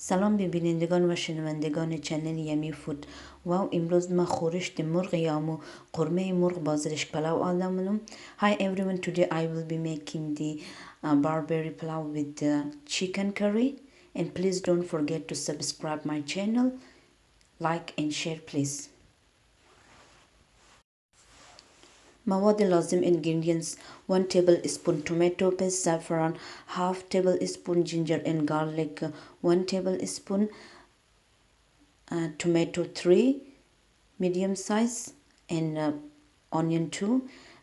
سلام به بینندگان و شنوندگان چنل یمی فود. امروز ما خورشت مرغ یا قورمه مرغ با زرشک پلاو آمدم. Hi everyone, today I will be making the barberry palao with the chicken curry, and please don't forget to subscribe my channel, like and share please. مواد لازم ingredients: 1 tablespoon tomato paste, saffron, half tablespoon ginger and garlic, 1 tablespoon tomato 3 medium size, and onion 2.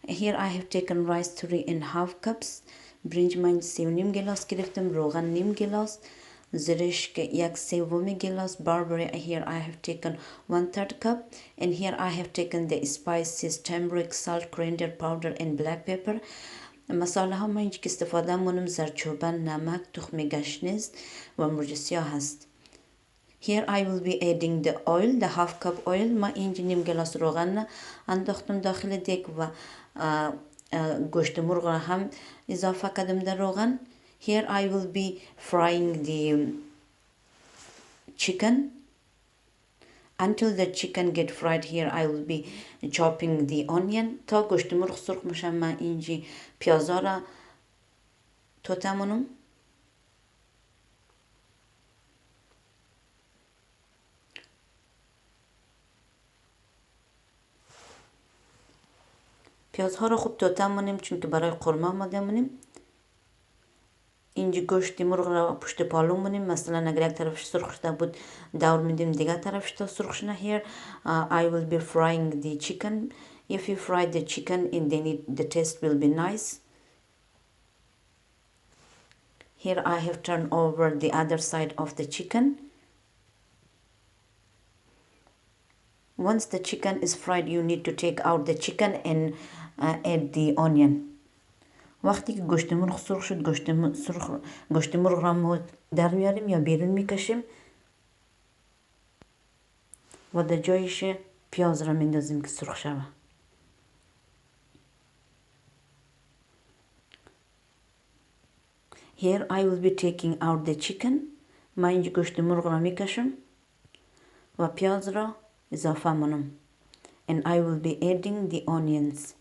Here I have taken rice 3.5 cups, برنج من 3.5 گلاس گرفتم، روغن نیم گلاس، زرشک 1/3 گلاس، barberry here I have taken 1/3 cup, and here I have taken the spices turmeric, salt, coriander powder and black pepper. مساله ها من اینجا که استفاده منم زرچوبه، نمک، تخم گشنیز و مرچ سیاه هست. Here I will be adding the oil, the half cup oil. ما اینجا نیم گلاس روغن انداختم داخل دیگ و گوشت مرغ را هم اضافه کردم در روغن. Here I will be frying the chicken. Until the chicken get fried, here I will be chopping the onion. تا گوشت مرغ سرخ میشه من اینجا پیازا را توتمونم. پیازها رو خوب توتم مونیم چون که برای قورمه آماده مونیم. اینجا گوشت مرغ را پشت پالو مونیم. مثلا اگر یک طرفش سرخ شده بود دور میدیم دیگه طرفش تا سرخ شده. Here I will be frying the chicken. If you fry the chicken and then the taste will be nice. Here I have turned over the other side of the chicken. Once the chicken is fried, you need to take out the chicken and add the onion. وقتی که گوشت مرغ سرخ شد گوشت مرغ را ما در میاریم یا بیرون میکشیم و در جایش پیاز را میندازیم که سرخ شود. Here I will be taking out the chicken. من اینجا گوشت مرغ را میکشم و پیاز را اضافه منم. And I will be adding the onions.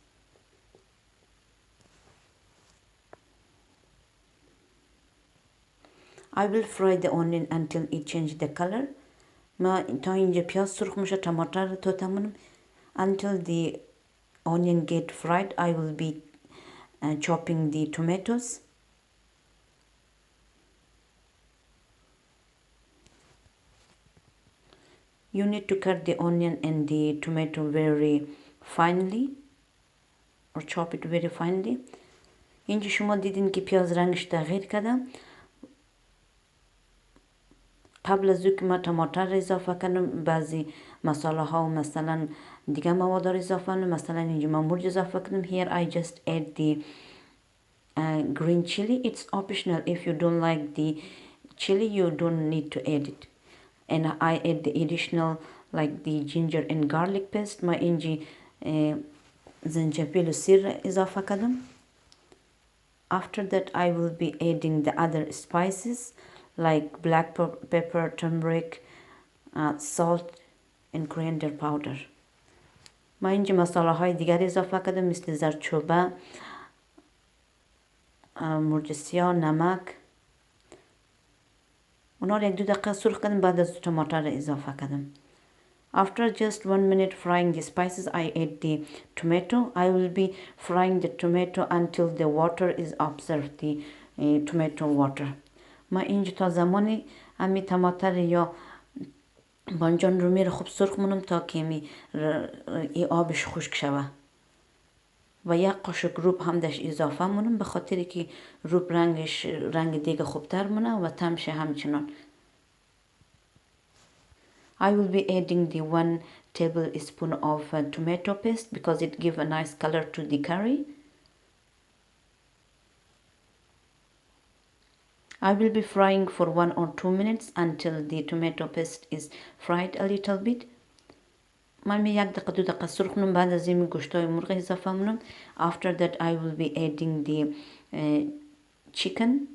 I will fry the onion until it change the color. ما تا اینجا پیاز سرخ میشه تماتر رو توتمونم. Until the onion get fried, I will be chopping the tomatoes. You need to cut the onion and the tomato very finely or chop it very finely. اینجا شما دیدین که پیاز رنگش تغییر کرده. قبل از که ما تماتر اضافه کنم بعضی مساله ها و مثلا دیگه مواد را اضافه کنم. مثلا اینجا من مرچ اضافه کنم. Here I just add the green chili. It's optional. If you don't like the chili, you don't need to add it. And I add the additional like the ginger and garlic paste. ما اینجا زنجبیل و سیر اضافه کردم. After that I will be adding the other spices like black pepper, turmeric, salt and coriander powder. ما اینجا مساله های دیگر اضافه کردم مثل زرچوبه، مرچ سیاه، نمک. اونا رو 1-2 دقیقه سرخ کردم بعد از تماتر اضافه کردم. After just 1 minute frying the spices, I add the tomato. I will be frying the tomato until the water is absorbed, the tomato water. ما اینجا تا زمانی امی تماتر یا بانجان رو میره خوب سرخ منم تا که ای آبش خشک شوه و 1 قاشق روب هم دش اضافه منم به خاطر که روب رنگ دیگه خوبتر منه و تمشه همچنان. I will be adding the 1 tablespoon of tomato paste because it gives a nice color to the curry. I will be frying for 1 or 2 minutes until the tomato paste is fried a little bit. من 1 دقیقه 2 دقیقه سرخ کنم بعد از این گوشتای مرغ اضافه منم. After that I will be adding the chicken.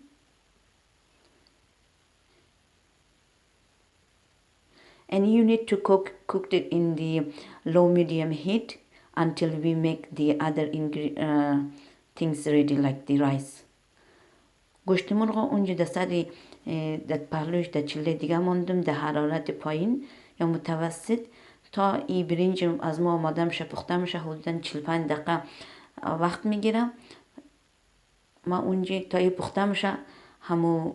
and you need to cook it in the low medium heat until we make the other things ready like the rice. گوشت مرغ اونجا در سر در پهلوش در چله دیگه ماندم در حرارت پایین یا متوسط تا این برنج از ما آماده میشه پخته میشه. حدودا 45 دقیقه وقت میگیره. ما اونجا تا این پخته میشه همو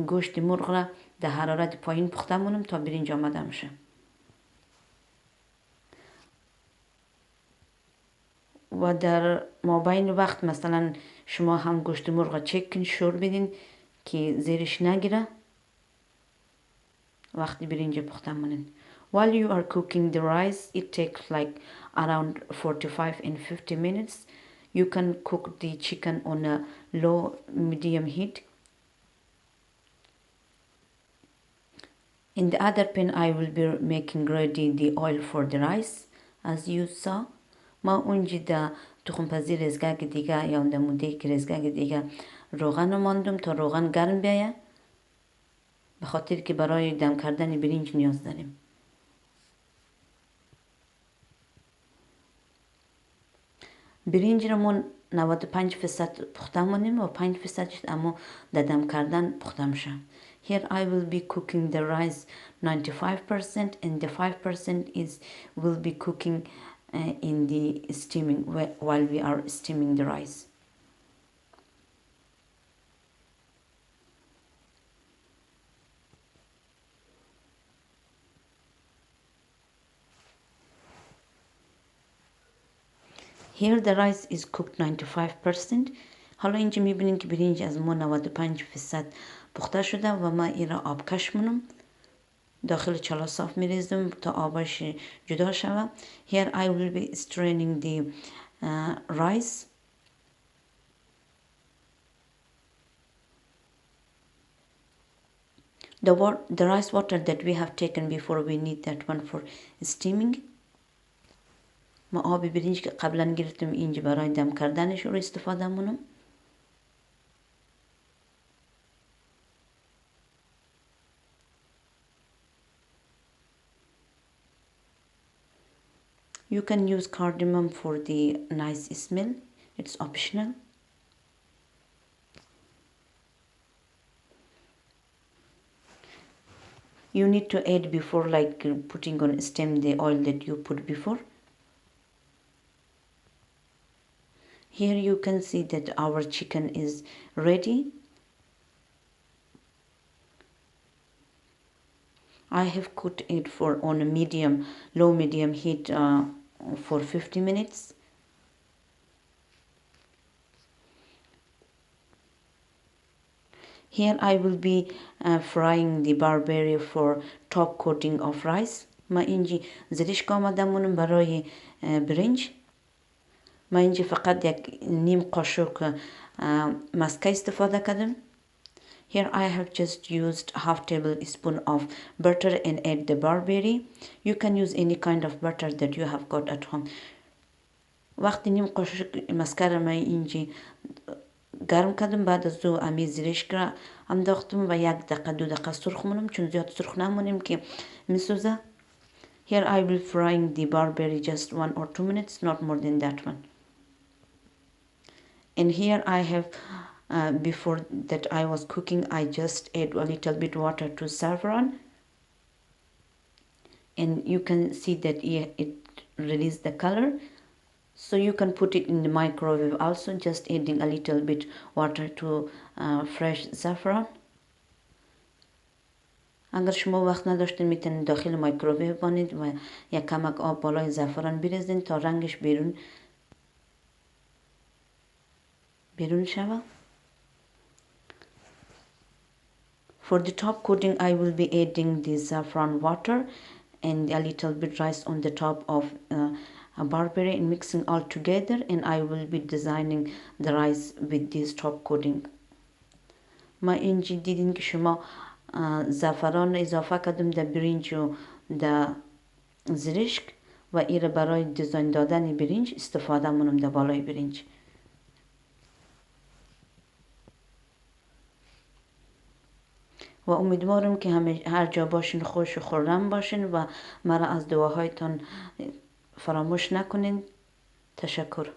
گوشت مرغ را در حرارت پایین پخته مونم تا برنج آماده میشه. و در مابین وقت مثلا شما هم گوشت مرغ چک کن شور بدین که زیرش نگیره وقتی برنج پخته مونین. While you are cooking the rice, it takes like around 45 and 50 minutes. You can cook the chicken on a low medium heat. In the other pan I will be making ready the oil for the rice as you saw. ما اونجا در تخم پزی رزگگ دیگه یا در موده که رزگگ دیگه روغن ماندم تا روغن گرم بیایه به خاطر که برای دم کردن برنج نیاز داریم. برنج را ما 95% پخته مونیم و 5% اما در دم کردن پخته میشه. Here I will be cooking the rice 95% and the 5% will be cooking in the steaming while we are steaming the rice. Here the rice is cooked 95%. حالا اینجا میبینین که برنج از ما 95% پخته شده و ما این را آبکش مونم. داخل چاله صاف میریزم تا آبش جدا شود. Here I will be straining the rice. The rice water that we have taken before, we need that one for steaming. ما آب برنج که قبلا گرفتم اینجا برای دم کردنش رو استفاده مونم. You can use cardamom for the nice smell. It's optional. You need to add before, like putting on steam the oil that you put before. Here you can see that our chicken is ready. I have cooked it on a low medium heat for 50 minutes. Here I will be frying the barberry for top coating of rice. ما اینجی زرشک آماده مونم برای برنج. ما اینجی فقط یک نیم قاشق مسکه استفاده کردم. Here I have just used half tablespoon of butter and add the barberry. You can use any kind of butter that you have got at home. وقتی نیم قاشق مسکه را من اینجی گرم کردم بعد از دو امی زرشک را انداختم و 1 دقیقه 2 دقیقه سرخ مونم چون زیاد سرخ نمونیم که میسوزه. Here I will frying the barberry just 1 or 2 minutes, not more than that one. And here I have before that I was cooking, I just add a little bit water to saffron, and you can see that it released the color. So you can put it in the microwave also, just adding a little bit water to fresh saffron. اگر شما وقت نداشتین میتونید داخل مایکروویو بانید و یک کمک آب بالای زعفران بریزین تا رنگش بیرون شود. For the top coating I will be adding the saffron water and a little bit rice on the top of a barberry and mixing all together, and I will be designing the rice with this top coating. ما اینجا دیدین که شما زعفران اضافه کردم در برنج و در زرشک و ایره برای دیزاین دادن برنج استفاده مونم در بالای برنج. و امیدوارم که هر جا باشین خوش و خرم باشین و مرا از دعاهایتان فراموش نکنین. تشکر.